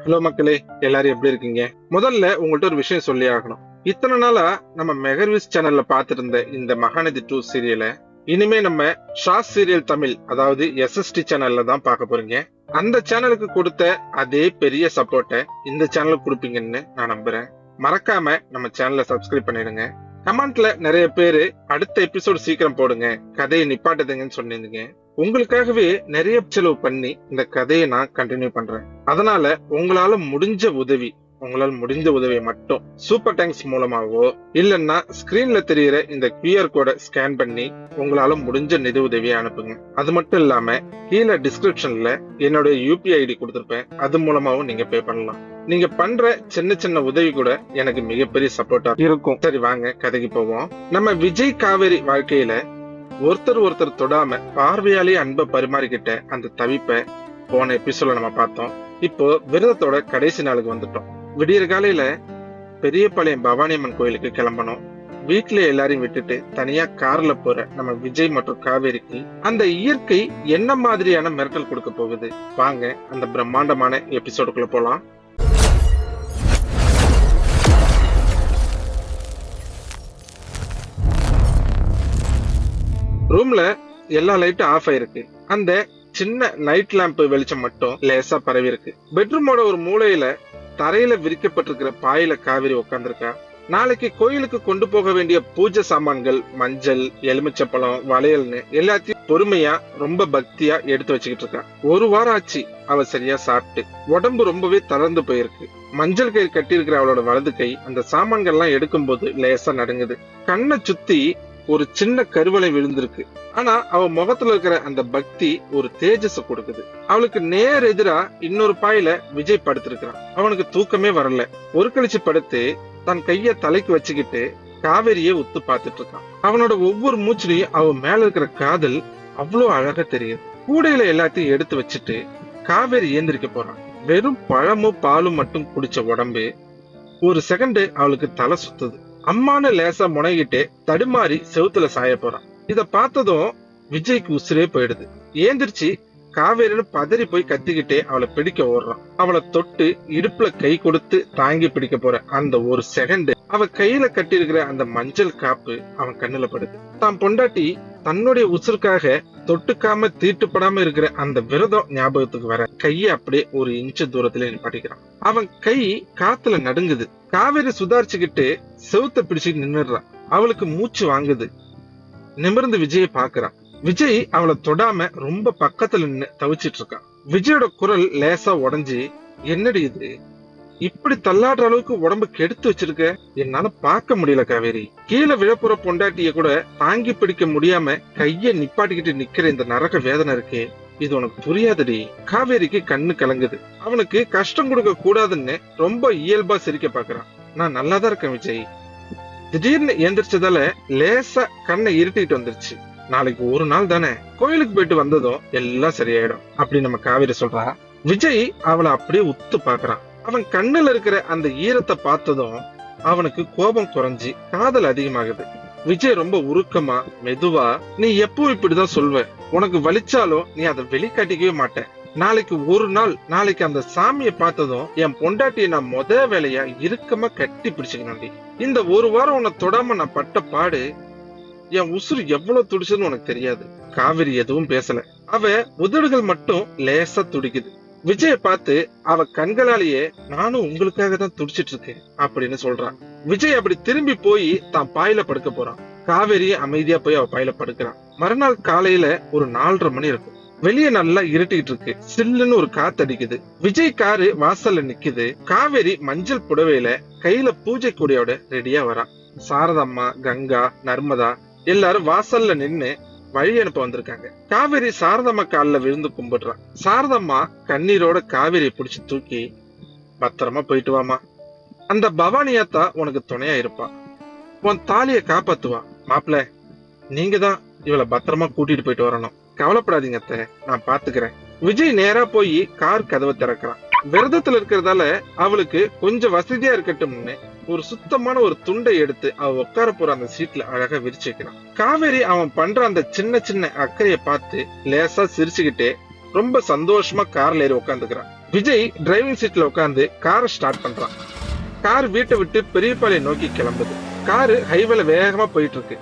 Hello மக்களே, எல்லாரும் எப்படி இருக்கீங்க? முதல்ல உங்கள்ட்ட ஒரு விஷயம் சொல்லி ஆகணும். இத்தனை நாளா நம்ம மெகர்விஸ் சேனல்ல பார்த்துட்டு இருந்த இந்த மகாநதி 2 சீரியலை இனிமே நம்ம ஷார்ட் சீரியல் தமிழ், அதாவது SST சேனல்ல தான் பார்க்க போறீங்க. அந்த சேனலுக்கு கொடுத்த அதே பெரிய சப்போர்ட்டை இந்த சேனலுக்கு கொடுப்பீங்கன்னு நான் நம்புறேன். மறக்காம நம்ம சேனலை சப்ஸ்கிரைப் பண்ணிடுங்க. கமெண்ட்ல நிறைய பேரு அடுத்த எபிசோட் சீக்கிரம் போடுங்க, கதையை நிப்பாட்டுதுங்கன்னு சொன்னீங்க. உங்களுக்காகவே நிறைய செலவு பண்ணி இந்த கதையை நான் கண்டினியூ பண்றேன். அதனால உங்களால முடிஞ்ச உதவியை மட்டும் சூப்பர் தேங்க்ஸ் மூலமாவோ இல்லன்னா ஸ்கிரீன்ல தெரியுற இந்த QR கோடை ஸ்கேன் பண்ணி உங்களால முடிஞ்ச நிதி உதவியை அனுப்புங்க. அது மட்டும் இல்லாம கீழே டிஸ்கிரிப்ஷன்ல என்னோட UPI ID கொடுத்திருப்பேன், அது மூலமாவும் நீங்க பே பண்ணலாம். நீங்க பண்ற சின்ன சின்ன உதவி கூட எனக்கு மிகப்பெரிய சப்போர்ட்டா இருக்கும். சரி, வாங்க கதைக்கு போவோம். நம்ம விஜய் காவேரி வாழ்க்கையில ஒருத்தர் தொடாம பார்வையாலே அன்பை பரிமாறிக்கிட்ட அந்த தவிப்பை போன எபிசோட்ல நம்ம பார்த்தோம். இப்போ விரதத்தோட கடைசி நாளுக்கு வந்துட்டோம். விடியற காலையில பெரியபாளையம் பவானியம்மன் கோயிலுக்கு கிளம்பணும். வீட்டுல எல்லாரையும் விட்டுட்டு தனியா கார்ல போற நம்ம விஜய் மற்றும் காவேரிக்கு அந்த இயற்கை என்ன மாதிரியான மிரட்டல் கொடுக்க போகுது? வாங்க அந்த பிரம்மாண்டமான எபிசோடுக்குள்ள போலாம். ரூம்ல எல்லா லைட்டும் ஆஃப் ஆயிருக்கு. அந்த சின்ன நைட் லேம்ப் வெளிச்சம் மட்டும் லேசா பரவி இருக்கு. பெட்ரூமோட ஒரு மூலையில தரையில விரிக்கப்பட்டிருக்கிற பாயில காவேரி உட்கார்ந்துருக்கா. நாளைக்கு கோயிலுக்கு கொண்டு போக வேண்டிய பூஜை சாமான்கள், மஞ்சள், எலுமிச்சப்பழம், வளையல்னு எல்லாத்தையும் பொறுமையா ரொம்ப பக்தியா எடுத்து வச்சுக்கிட்டு இருக்கா. ஒரு வாரம் ஆச்சு அவ சரியா சாப்பிட்டு. உடம்பு ரொம்பவே தளர்ந்து போயிருக்கு. மஞ்சள் கயிறு கட்டி இருக்கிற அவளோட வலது கை அந்த சாமான்கள் எல்லாம் எடுக்கும் போது லேசா நடுங்குது. கண்ணை சுத்தி ஒரு சின்ன கருவளை விழுந்திருக்கு. ஆனா அவ முகத்துல இருக்கிற அந்த பக்தி ஒரு தேஜஸ கொடுக்குது. அவளுக்கு நேர் எதிரா இன்னொரு பாயில விஜய் படுத்திருக்கிறான். அவனுக்கு தூக்கமே வரல. ஒரு கழிச்சு படுத்து தன் கைய தலைக்கு வச்சுக்கிட்டு காவேரியை உத்து பார்த்துட்டு இருக்கான். அவனோட ஒவ்வொரு மூச்சுலையும் அவன் மேல இருக்கிற காதல் அவ்வளவு அழகா தெரியுது. கூடையில எல்லாத்தையும் எடுத்து வச்சுட்டு காவேரி ஏந்திரிக்க போறான். வெறும் பழமும் பாலும் மட்டும் குடிச்ச உடம்பு ஒரு செகண்ட் அவளுக்கு தலை சுத்துது. அம்மானு லேசா முனைகிட்டே தடுமாறி செவுத்துல சாய போறான். இத பார்த்ததும் விஜய்க்கு உசிரே போயிடுது. ஏந்திரிச்சு காவேரின்னு பதறி போய் கத்திக்கிட்டே அவளை பிடிக்க ஓடுறான். அவளை தொட்டு இடுப்புல கை கொடுத்து தாங்கி பிடிக்க போற அந்த ஒரு செகண்ட் அவ கையில கட்டி இருக்கிற அந்த மஞ்சள் காப்பு அவன் கண்ணுல படுது. தான் பொண்டாட்டி தன்னுடைய உசுருக்காக தொட்டுக்காம தீட்டுப்படாம இருக்கிற அந்த விரதம் ஞாபகத்துக்கு வர கைய அப்படியே ஒரு இன்ச்சு தூரத்துல நிப்பாட்டிக்கிறான். அவன் கை காத்துல நடுங்குது. காவேரி சுதாரிச்சுக்கிட்டு செவுத்த பிடிச்சு நின்னுறான். அவளுக்கு மூச்சு வாங்குது. நிமிர்ந்து விஜய பாக்குறான். விஜய் அவளை தொடாம ரொம்ப பக்கத்துல நின்னு தவிச்சிட்டு இருக்கான். விஜயோட குரல் லேசா உடஞ்சி, என்னடி இது, இப்படி தள்ளாடுற அளவுக்கு உடம்பு கெடுத்து வச்சிருக்க, என்னால பார்க்க முடியல காவேரி. கீழே விழப்புற பொண்டாட்டிய கூட தாங்கி பிடிக்க முடியாம கைய நிப்பாட்டிக்கிட்டு நிக்கிற இந்த நரக வேதனை இருக்கே, இது உனக்கு புரியாதடி. காவேரிக்கு கண்ணு கலங்குது. அவனுக்கு கஷ்டம் கொடுக்க கூடாதுன்னு ரொம்ப இயல்பா சிரிக்க பாக்குறான். நான் நல்லாதான் இருக்கேன் விஜய். திடீர்னு எந்திரிச்சதால லேசா கண்ணை இருட்டிட்டு வந்துருச்சு. நாளைக்கு ஒரு நாள் தானே, கோயிலுக்கு போயிட்டு வந்ததும் எல்லாம் சரியாயிடும் அப்படி நம்ம காவேரி சொல்றா. விஜய் அவளை அப்படியே உத்து பாக்குறான். அவன் கண்ணுல இருக்கிற அந்த ஈரத்தை பார்த்ததும் அவனுக்கு கோபம் குறைஞ்சி காதல் அதிகமாகுது. விஜய் ரொம்ப உருக்கமா மெதுவா, நீ எப்பவும் இப்படிதான் சொல்வ, உனக்கு வலிச்சாலும் நீ அதை வெளிக்காட்டிக்கவே மாட்ட. நாளைக்கு ஒரு நாள், நாளைக்கு அந்த சாமியை பார்த்ததும் என் பொண்டாட்டியை நான் முத வேலையா இறுக்கமா கட்டி பிடிச்சுக்கணும். இந்த ஒரு வாரம் உன்னை தொடாம நான் பட்ட பாடு, என் உசுறு எவ்வளவு துடிச்சதுன்னு உனக்கு தெரியாது. காவேரி எதுவும் பேசல. அவ உதடுகள் மட்டும் லேசா துடிக்குது. விஜய பார்த்து அவ கண்களாலேயே நானும் உங்களுக்காக தான் துடிச்சிட்டு இருக்கேன் அப்படின்னு சொல்றான். விஜய் அப்படி திரும்பி போய் தான் பாயில படுக்க போறான். காவேரி அமைதியா போய் அவ பாயில படுக்கிறான். மறுநாள் காலையில ஒரு 4:30 மணி இருக்கும். வெளியே நல்லா இருட்டிட்டு இருக்கு. சில்லுன்னு ஒரு காத்து அடிக்குது. விஜய் காரு வாசல்ல நிக்குது. காவேரி மஞ்சள் புடவையில கையில பூஜை கூடையோட ரெடியா வரான். சாரதம்மா, கங்கா, நர்மதா எல்லாரும் வாசல்ல நின்னு வழி அனுப்ப வந்திருக்காங்க. காவேரி சாரதம்மா கால்ல விழுந்து கும்பிடுறான். சாரதம்மா கண்ணீரோட காவேரியை பிடிச்சு தூக்கி, பத்திரமா போயிட்டு வாமா, அந்த பவானியாத்தா உனக்கு துணையா இருப்பா, உன் தாலிய காப்பாத்துவா. மாப்பிள்ள, நீங்க தான் இவளை பத்திரமா கூட்டிட்டு போயிட்டு வரணும், கவலைப்படாதீங்க அத்தை, நான் பாத்துக்கிறேன். விஜய் நேரா போய் கார் கதவை திறக்கிறான். விரதத்துல இருக்கிறதால அவளுக்கு கொஞ்சம் வசதியா இருக்கட்டும்னு ஒரு சுத்தமான ஒரு துண்டை எடுத்து அவ உட்கார போற அந்த சீட்ல அழகா விரிச்சு வைக்கிறான். காவேரி அவன் பண்ற அந்த சின்ன சின்ன அக்கறைய பார்த்து லேசா சிரிச்சுக்கிட்டே ரொம்ப சந்தோஷமா கார்ல ஏறி உட்காந்துக்கிறான். விஜய் டிரைவிங் சீட்ல உட்காந்து காரை ஸ்டார்ட் பண்றான். கார் வீட்டை விட்டு பெரியபாளையம் நோக்கி கிளம்புது. காரு ஹைவேல வேகமா போயிட்டு இருக்கு.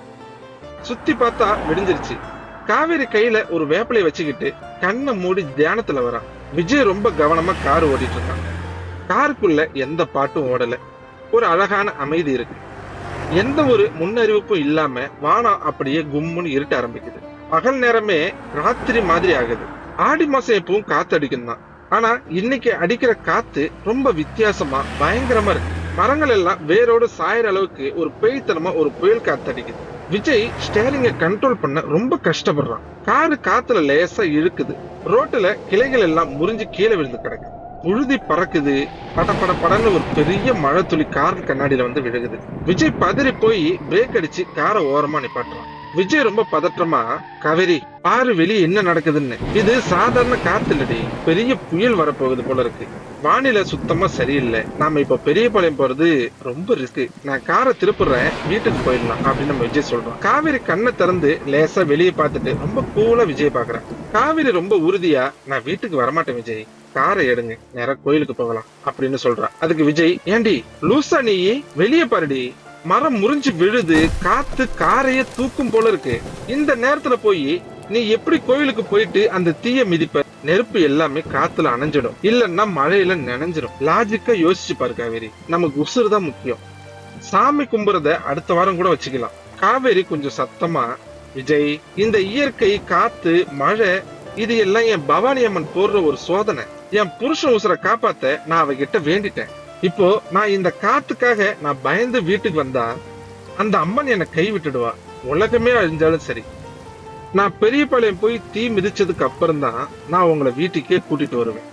சுத்தி பார்த்தா விடிஞ்சிருச்சு. காவேரி கையில ஒரு வேப்பிலையை வச்சுக்கிட்டு கண்ணை மூடி தியானத்துல வரான். விஜய் ரொம்ப கவனமா கார் ஓடிட்டு இருக்கான். காருக்குள்ள எந்த பாட்டும் ஓடல. ஒரு அழகான அமைதி இருக்கு. எந்த ஒரு முன்னறிவிப்பும் இல்லாம வானம் அப்படியே கும்முன்னு இருட்ட ஆரம்பிக்குது. பகல் நேரமே ராத்திரி மாதிரி ஆகுது. ஆடி மாசம் எப்பவும் காத்து அடிக்கும் தான். ஆனா இன்னைக்கு அடிக்கிற காத்து ரொம்ப வித்தியாசமா பயங்கரமா இருக்கு. மரங்கள் எல்லாம் வேரோடு சாயிற அளவுக்கு ஒரு பேய்த்தனமா ஒரு புயல் காத்து அடிக்குது. விஜய் ஸ்டேரிங்க கண்ட்ரோல் பண்ண ரொம்ப கஷ்டப்படுறான். காரு காத்துல லேசா இழுக்குது. ரோட்டுல கிளைகள் எல்லாம் முறிஞ்சு கீழே விழுந்து கிடக்கு. புழுதி பறக்குது. பட பட படன்னு ஒரு பெரிய மழை துளி கார் கண்ணாடியில வந்து விழுகுது. விஜய் பதறி போய் பிரேக் அடிச்சு காரை ஓரமா நிப்பாட்டுறான். விஜய் ரொம்ப பதற்றமா, காவேரி பாரு வெளியே என்ன நடக்குதுன்னு. இது சாதாரண காத்து இல்லடி, பெரிய புயல் வரப்போகுது போல இருக்கு. வானிலை சுத்தமா சரியில்லை. நாம இப்ப பெரியபாளையம் போறது ரொம்ப ரிஸ்க். நான் காரை திருப்புறேன், வீட்டுக்கு போயிடலாம் அப்படின்னு நம்ம விஜய் சொல்றோம். காவேரி கண்ணை திறந்து லேசா வெளியே பார்த்துட்டு ரொம்ப கூலா விஜய் பாக்குறேன். காவேரி ரொம்ப உறுதியா, நான் வீட்டுக்கு வரமாட்டேன் விஜய், காரை எடுங்க, நேரா கோயிலுக்கு போகலாம் அப்படின்னு சொல்றான். அதுக்கு விஜய், ஏண்டி லூசா நீ, வெளியே பாருடி, மரம் முறிஞ்சு விழுது, காத்து காரையே தூக்கும் போல இருக்கு. இந்த நேரத்துல போய் நீ எப்படி கோயிலுக்கு போயிட்டு அந்த தீய மிதிப்ப? நெருப்பு எல்லாமே காத்துல அணைஞ்சிடும், இல்லன்னா மழையில நனைஞ்சிடும். லாஜிக்கா யோசிச்சு பாரு காவேரி, நமக்கு உசுறு தான் முக்கியம். சாமி கும்புறத அடுத்த வாரம் கூட வச்சுக்கலாம். காவேரி கொஞ்சம் சத்தமா, விஜய் இந்த இயற்கை காத்து மழை இது எல்லாம் என் பவானி அம்மன் போடுற ஒரு சோதனை. என் புருஷன் உசுரை காப்பாத்த நான் அவகிட்ட வேண்டிட்டேன். இப்போ நான் இந்த காத்துக்காக நான் பயந்து வீட்டுக்கு வந்தா அந்த அம்மன் என்னை கை விட்டுடுவா. உலகமே அழிஞ்சாலும் சரி. நான் பெரியபாளையம் போய் தீ மிதிச்சதுக்கு அப்புறம் தான் நான் உங்களை வீட்டுக்கே கூட்டிட்டு வருவேன்.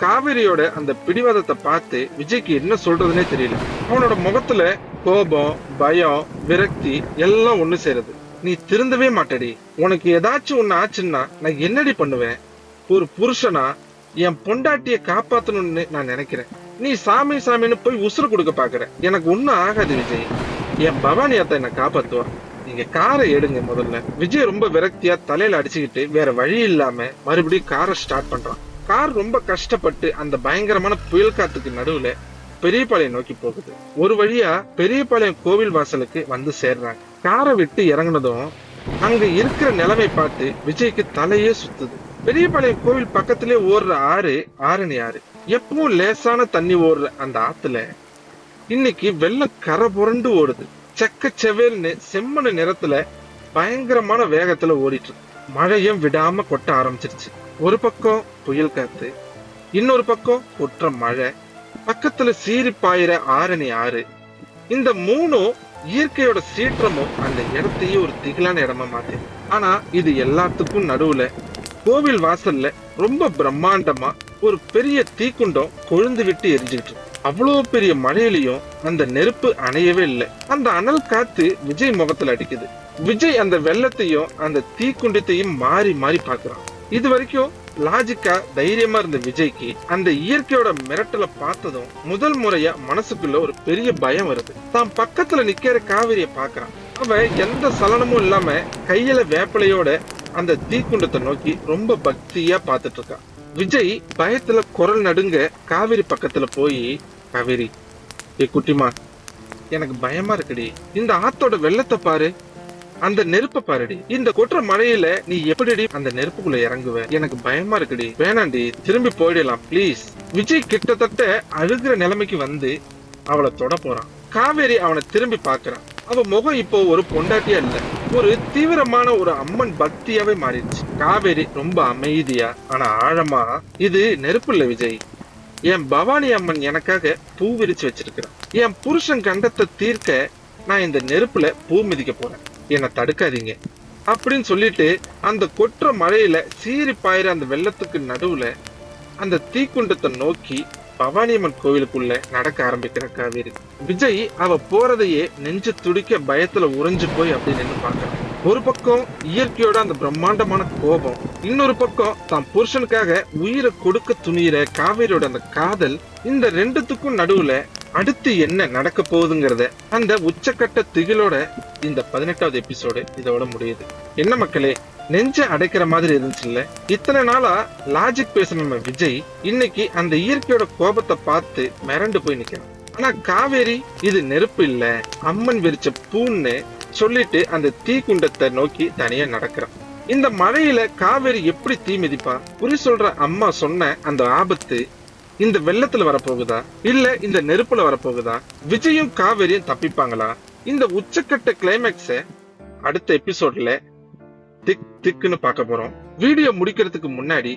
காவேரியோட அந்த பிடிவாதத்தை பார்த்து விஜய்க்கு என்ன சொல்றதுன்னே தெரியல. அவனோட முகத்துல கோபம், பயம், விரக்தி எல்லாம் ஒண்ணு சேருது. நீ திருந்தவே மாட்டடி. உனக்கு ஏதாச்சும் ஒண்ணு ஆச்சுன்னா நான் என்னடி பண்ணுவேன்? ஒரு புருஷனா என் பொண்டாட்டிய காப்பாத்தணும்னு நான் நினைக்கிறேன். நீ சாமி சாமின்னு போய் உசுறு கொடுக்க பாக்குற. எனக்கு ஒண்ணும் ஆகாது விஜய். என் பவானி அத்தை என்ன காப்பாத்துவா. நீங்க காரை எடுங்க முதல்ல. விஜய் ரொம்ப விரக்தியா தலையில அடிச்சுக்கிட்டு வேற வழி இல்லாம மறுபடியும் காரை ஸ்டார்ட் பண்றான். கார் ரொம்ப கஷ்டப்பட்டு அந்த பயங்கரமான புயல் காத்துக்கு நடுவுல பெரியபாளையம் நோக்கி போகுது. ஒரு வழியா பெரியபாளையம் கோவில் வாசலுக்கு வந்து சேர்றாங்க. காரை விட்டு இறங்குனதும் அங்க இருக்கிற நிலைமை பார்த்து விஜய்க்கு தலையே சுத்துது. பெரியபாளையம் கோவில் பக்கத்திலே ஓடுற ஆறு ஆரணி ஆறு. எப்பவும் லேசான தண்ணி ஓடுற அந்த ஆத்துல இன்னைக்கு வெள்ளம் கரை புரண்டு ஓடுது. செக்க செவேல்னு செம்மணு நிறத்துல பயங்கரமான வேகத்துல ஓடிட்டு இருக்கு. மழையும் விடாம கொட்ட ஆரம்பிச்சிருச்சு. ஒரு பக்கம் புயல் காத்து, இன்னொரு பக்கம் கொற்ற மழை, பக்கத்துல சீறி பாயிற ஆரணி ஆறு. இந்த மூணும் இயற்கையோட சீற்றமும் அந்த இடத்தையே ஒரு திகிலான இடமா மாத்தி. ஆனா இது எல்லாத்துக்கும் நடுவுல கோவில் வாசல்ல ரொம்ப பிரம்மாண்டமா ஒரு பெரிய தீக்குண்டம் கொழுந்து விட்டு எரிஞ்சுக்கிட்டு. அவ்வளவு பெரிய மழையிலையும் அந்த நெருப்பு அணையவே இல்லை. அந்த அனல் காத்து விஜய் முகத்துல அடிக்குது. விஜய் அந்த வெள்ளத்தையும் அந்த தீக்குண்டத்தையும் மாறி மாறி பாக்குறான். இது வரைக்கும் லாஜிக்கா தைரியமா இருந்த விஜய்க்கு அந்த இயற்கையோட மிரட்டலை பார்த்ததும் முதல் முறையா மனசுக்குள்ள ஒரு பெரிய பயம் வருது. தான் பக்கத்துல நிக்கிற காவிரிய பாக்குறான். அவ எந்த சலனமும் இல்லாம கையில வேப்பிலையோட அந்த தீக்குண்டத்தை நோக்கி ரொம்ப பக்தியா பாத்துட்டு இருக்கான். விஜய் பயத்துல குரல் நடுங்க காவிரி பக்கத்துல போய், காவேரி ஏ குட்டிமா, எனக்கு பயமா இருக்குடி. இந்த ஆத்தோட வெள்ளத்தை பாரு, அந்த நெருப்ப பாருடி. இந்த கொற்ற மழையில நீ எப்படி அந்த நெருப்புக்குள்ள இறங்குவ? எனக்கு பயமா இருக்குடி. வேணாண்டி, திரும்பி போயிடலாம் பிளீஸ். விஜய் கிட்டத்தட்ட அழுகிற நிலைமைக்கு வந்து அவளை தொட போறான். காவேரி அவனை திரும்பி பாக்குறான். அவ முகம் இப்போ ஒரு பொண்டாட்டியா இல்ல, ஒரு தீவிரமான ஒரு அம்மன் பக்தியாவே மாறிடுச்சு. காவேரி ரொம்ப அமைதியா ஆனா ஆழமா, இது நெருப்பு இல்ல விஜய், என் பவானி அம்மன் எனக்காக பூ விரிச்சு வச்சிருக்கிறான். என் புருஷன் கண்டத்தை தீர்க்க நான் இந்த நெருப்புல பூ மிதிக்க போறேன், என்னை தடுக்காதீங்க அப்படின்னு சொல்லிட்டு அந்த கொற்ற மழையில சீறி பாயிற அந்த வெள்ளத்துக்கு நடுவுல அந்த தீக்குண்டத்தை நோக்கி பவானியம்மன் கோவிலுக்குள்ள நடக்க ஆரம்பிக்கிற காவேரி. விஜய் அவ போறதையே நெஞ்சு துடிக்க பயத்துல உறைஞ்சு போய் அப்படி நின்று பாக்குறான். ஒரு பக்கம் இயற்கையோட அந்த பிரம்மாண்டமான கோபம், இன்னொரு பக்கம் தான் புருஷனுக்காக உயிரை கொடுக்க துணியிற காவேரியோட அந்த காதல். இந்த ரெண்டுத்துக்கும் நடுவுல அடுத்து என்ன நடக்க போகுதுங்கிறத அந்த உச்சக்கட்ட திகிலோட இந்த 18வது எபிசோடு இதோட முடியுது. என்ன மக்களே, நெஞ்ச அடைக்கிற மாதிரி இருந்துச்சுல்ல. இத்தனை நாளா லாஜிக் பேசின நம்ம விஜய் இன்னைக்கு அந்த இயற்கையோட கோபத்தை பார்த்து மிரண்டு போய் நிக்கிறான். ஆனா காவேரி இது நெருப்பு இல்ல, அம்மன் விரிச்ச பூன்னு சொல்லிட்டு அந்த தீ குண்டத்தை நோக்கி தனியா நடக்கிறான். இந்த மழையில காவேரி எப்படி தீ மிதிப்பா? குறி சொல்ற அம்மா சொன்ன அந்த ஆபத்து இந்த வெள்ளத்துல வரப்போகுதா, இல்ல இந்த நெருப்புல வரப்போகுதா? விஜயும் காவேரியும் தப்பிப்பாங்களா? இந்த உச்சக்கட்ட கிளைமேக்ஸ அடுத்த எபிசோட்ல திக் திக்குன்னு பார்க்க போறோம். வீடியோ முடிக்கிறதுக்கு முன்னாடி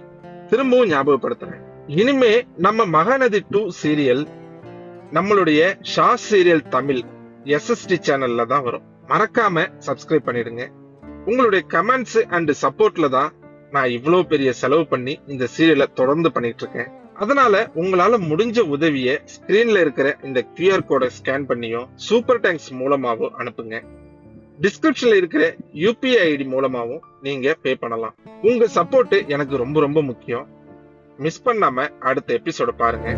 திரும்பவும் ஞாபகப்படுத்துறேன், இனிமே நம்ம மகாநதி 2 சீரியல் நம்மளுடைய ஷா சீரியல் தமிழ் SST சேனல்ல தான் வரும். மறக்காம சப்ஸ்கிரைப் பண்ணிடுங்க. உங்களுடைய கமெண்ட்ஸ் அண்ட் சப்போர்ட்ல தான் நான் இவ்வளவு பெரிய செலவு பண்ணி இந்த சீரியலை தொடர்ந்து பண்ணிட்டு இருக்கேன். அதனால உங்களால முடிஞ்ச உதவியை ஸ்கிரீன்ல இருக்கிற இந்த QR கோடை ஸ்கேன் பண்ணியோ சூப்பர் தேங்க்ஸ் மூலமாவோ அனுப்புங்க. டிஸ்கிரிப்ஷன்ல இருக்கிற UPI ID மூலமாவும் நீங்க பே பண்ணலாம். உங்க சப்போர்ட் எனக்கு ரொம்ப ரொம்ப முக்கியம். மிஸ் பண்ணாம அடுத்த எபிசோட பாருங்க.